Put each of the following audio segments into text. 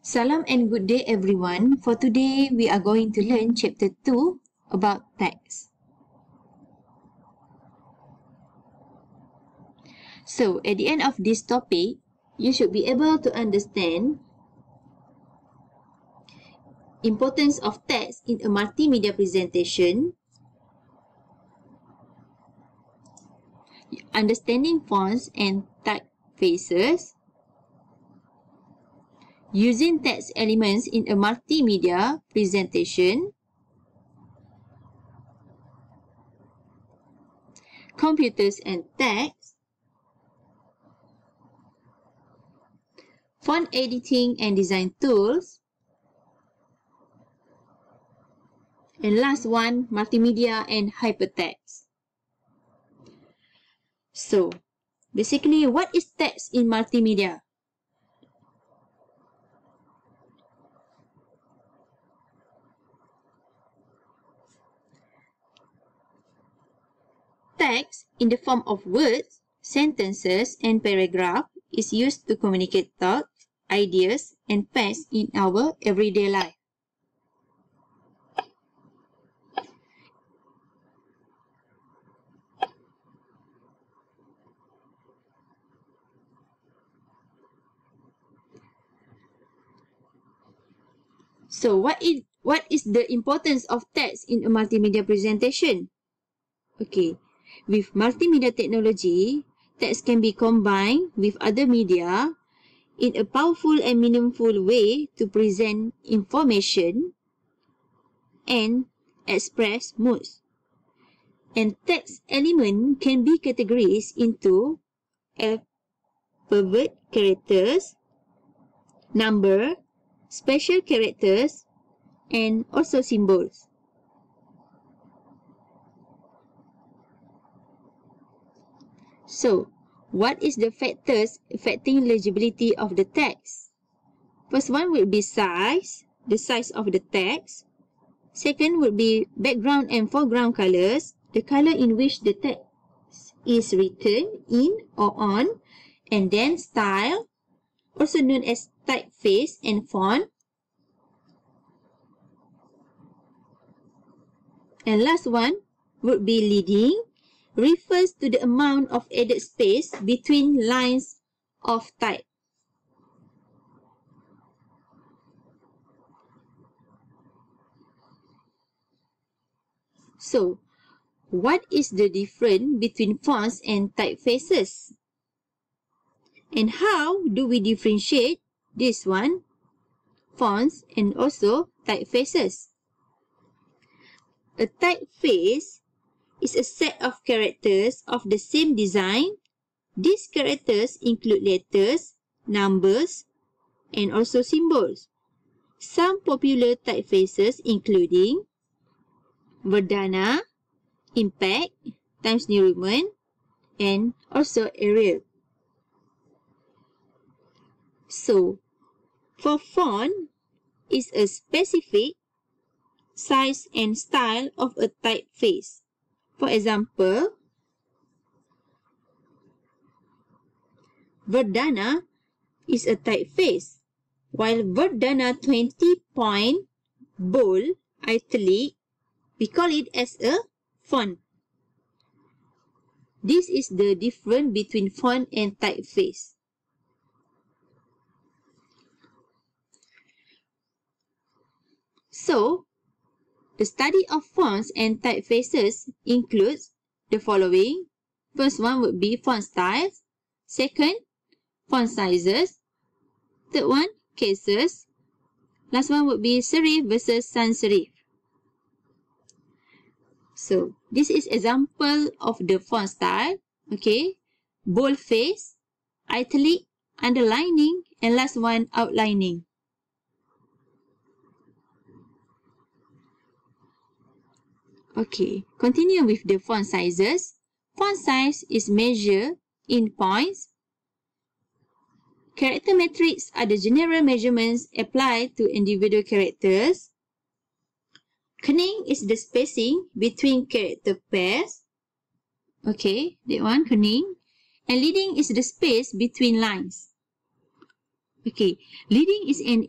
Salam and good day everyone. For today, we are going to learn chapter 2 about text. So, at the end of this topic, you should be able to understand importance of text in a multimedia presentation, understanding fonts and typefaces, using text elements in a multimedia presentation, computers and text, font editing and design tools, and last one, multimedia and hypertext. So, basically, what is text in multimedia? Text in the form of words, sentences, and paragraph is used to communicate thoughts, ideas, and facts in our everyday life. So, what is the importance of text in a multimedia presentation? Okay. With multimedia technology, text can be combined with other media in a powerful and meaningful way to present information and express moods. And text element can be categorized into alphabet characters, number, special characters, and also symbols. So, what is the factors affecting legibility of the text? First one would be size, the size of the text. Second would be background and foreground colors, the color in which the text is written in or on. And then style, also known as typeface and font. And last one would be leading, refers to the amount of added space between lines of type. So, what is the difference between fonts and typefaces? And how do we differentiate this one, fonts and also typefaces? A typeface is a set of characters of the same design. These characters include letters, numbers, and also symbols. Some popular typefaces including Verdana, Impact, Times New Roman, and also Arial. So, for font is a specific size and style of a typeface. For example, Verdana is a typeface, while Verdana 20-point bold italic, we call it as a font. This is the difference between font and typeface. So, the study of fonts and typefaces includes the following. First one would be font styles. Second, font sizes. Third one, cases. Last one would be serif versus sans serif. So, this is example of the font style. Okay, boldface, italic, underlining, and last one, outlining. Okay, continue with the font sizes. Font size is measured in points. Character metrics are the general measurements applied to individual characters. Kerning is the spacing between character pairs. Okay, that one, kerning. And leading is the space between lines. Okay, leading is an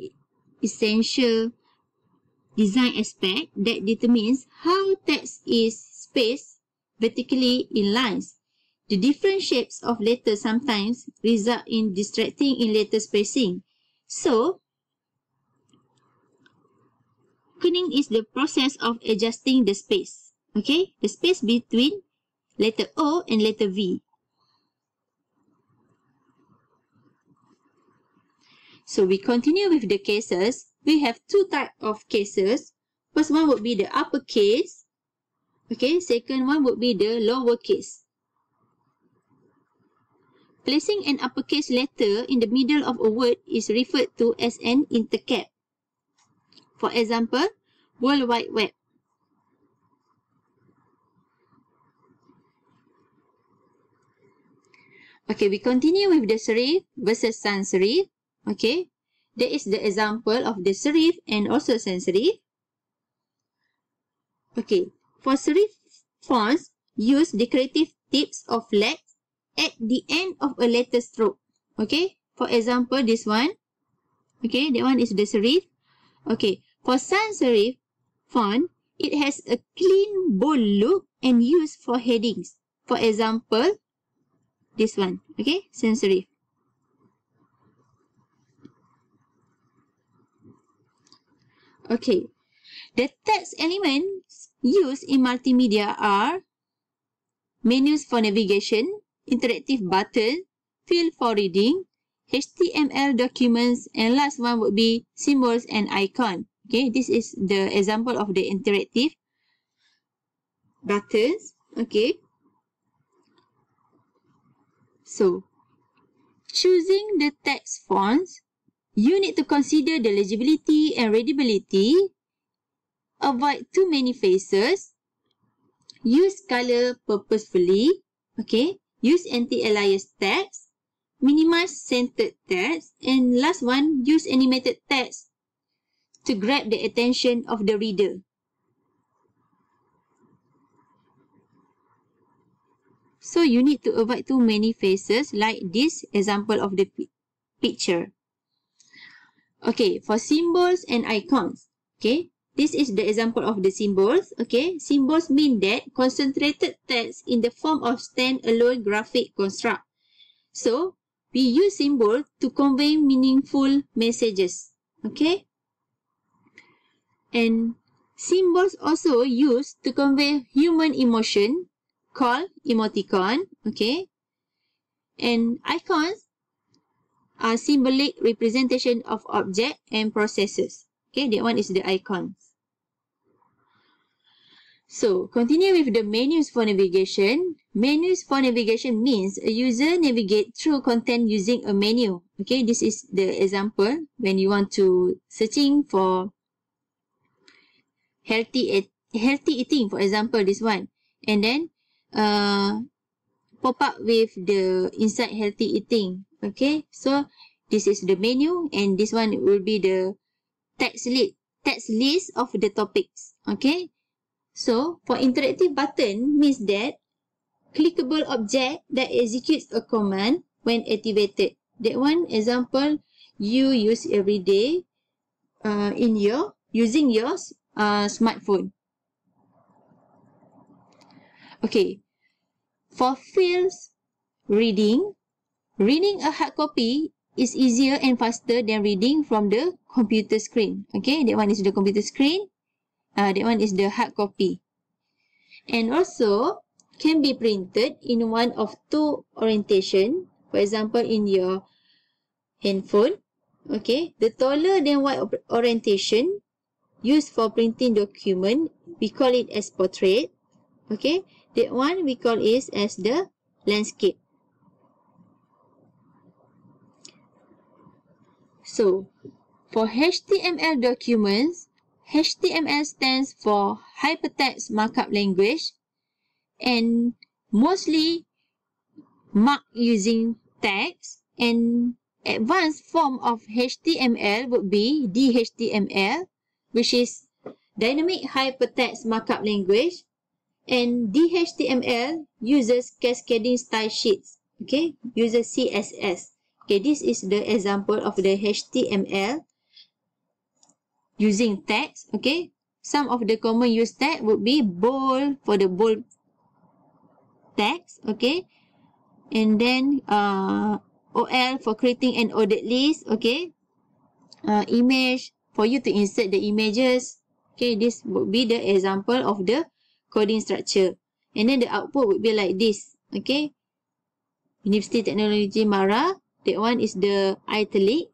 essential design aspect that determines how text is spaced vertically in lines. The different shapes of letters sometimes result in distracting in letter spacing. So, cunning is the process of adjusting the space. Okay, the space between letter O and letter V. So we continue with the cases. We have two types of cases. First one would be the uppercase. Okay, second one would be the lowercase. Placing an uppercase letter in the middle of a word is referred to as an intercap. For example, World Wide Web. Okay, we continue with the serif versus sans serif. Okay, that is the example of the serif and also sans serif. Okay, for serif fonts, use decorative tips of flags at the end of a letter stroke. Okay, for example, this one. Okay, that one is the serif. Okay, for sans serif font, it has a clean, bold look and used for headings. For example, this one. Okay, sans serif. Okay, the text elements used in multimedia are menus for navigation, interactive button, field for reading, HTML documents, and last one would be symbols and icon. Okay, this is the example of the interactive buttons. Okay, so choosing the text fonts, you need to consider the legibility and readability, avoid too many faces, use color purposefully, okay, use anti-alias text, minimize centered text, and last one, use animated text to grab the attention of the reader. So you need to avoid too many faces like this example of the picture. Okay, for symbols and icons, okay, this is the example of the symbols. Okay, symbols mean that concentrated text in the form of stand-alone graphic construct. So, we use symbols to convey meaningful messages. Okay, and symbols also used to convey human emotion, called emoticon. Okay, and icons are symbolic representation of object and processes. Okay, that one is the icons. So, continue with the menus for navigation. Menus for navigation means a user navigate through content using a menu. Okay, this is the example when you want to searching for healthy eating, for example, this one. And then, pop up with the inside healthy eating. Okay, so this is the menu and this one will be the text list of the topics. Okay, so for interactive button means that clickable object that executes a command when activated. That one example you use every day in using your smartphone. Okay, for fields reading a hard copy is easier and faster than reading from the computer screen. Okay, that one is the computer screen. That one is the hard copy. And also can be printed in one of two orientation. For example, in your handphone. Okay, the taller than wide orientation used for printing document, we call it as portrait. Okay, that one we call it as the landscape. So, for HTML documents, HTML stands for Hypertext Markup Language and mostly marked using text, and advanced form of HTML would be DHTML, which is Dynamic Hypertext Markup Language, and DHTML uses cascading style sheets, okay, uses CSS. Okay, this is the example of the HTML using text, okay. Some of the common used text would be bold for the bold text, okay. And then OL for creating an ordered list, okay. Image for you to insert the images, okay. This would be the example of the coding structure. And then the output would be like this, okay. University Technology Mara, that one is the italic,